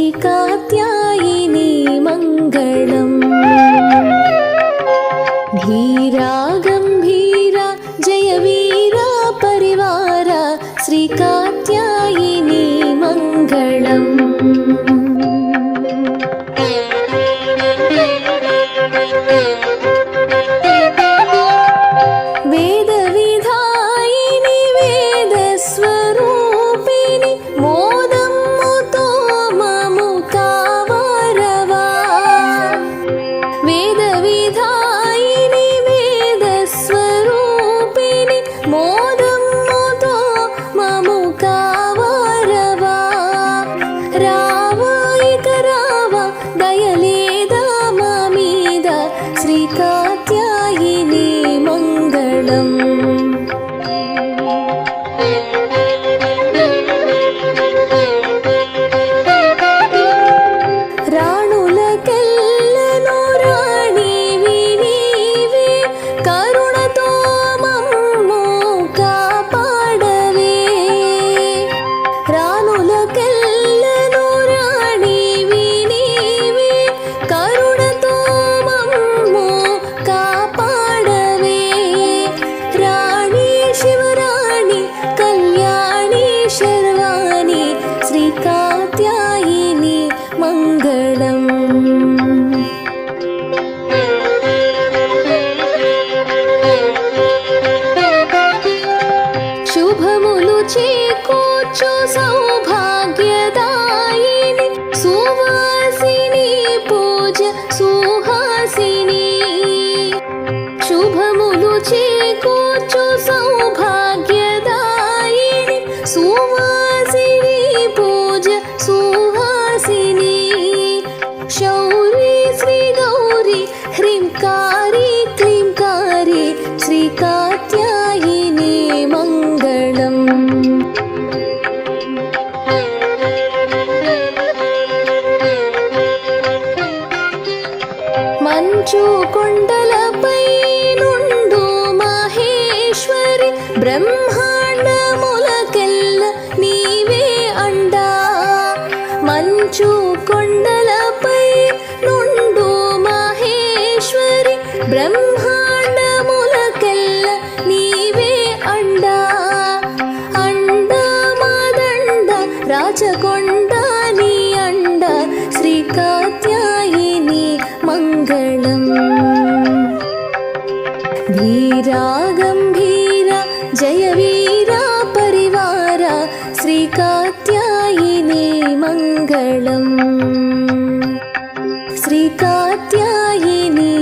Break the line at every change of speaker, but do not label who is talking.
श्रीकात्यायिनी मङ्गलम्। धीरा गम्भीरा जयवीरा परिवारा श्रीकात्यायिनी मङ्गलम्। वेदविधायिनि वेदस्वरूपिणि मोदम्मुतो ममु कावरवा। वेदविधायिनि वेदस्वरूपिणि मोदम्मुतो ममु कावरवा। रावायिक राव दयलेदा ममीद श्रीकात्यायिनी मङ्गलम्। రాణులకెల్లను రాణివి నీవే కరుణతో మమ్ము కాపాడవే. రాణులకెల్లను రాణివి నీవే కరుణతో మమ్ము కాపాడవే. రాణి శివరాణి కళ్యాణి శర్వాణి శ్రీకాత్యాయిని మంగళం. శుభములు చేకూర్చు సౌభాగ్యదాయిని సువాసిని పూజ సుహాసిని. శుభములు చేకూర్చు సౌభాగ్యదాయిని సువాసిని పూజ సుహాసిని. శౌరి శ్రీ గౌరి హ్రీంకారి క్లీంకారి శ్రీకాత్యాయిని మంగళం. మంచు కొండలపై నుండు మహేశ్వరి బ్రహ్మాండములకెల్ల నీవే అండా. మంచు కొండలపై నుండు మహేశ్వరి బ్రహ్మాండములకెల్ల నీవే అండా. అండ మాదండ రాచకొండ నీ అండ శ్రీకాత్యాయిని మంగళం. धीरा गम्भीरा जयवीरा परिवारा श्रीकात्यायिनी मङ्गलम्. श्रीकात्यायिनी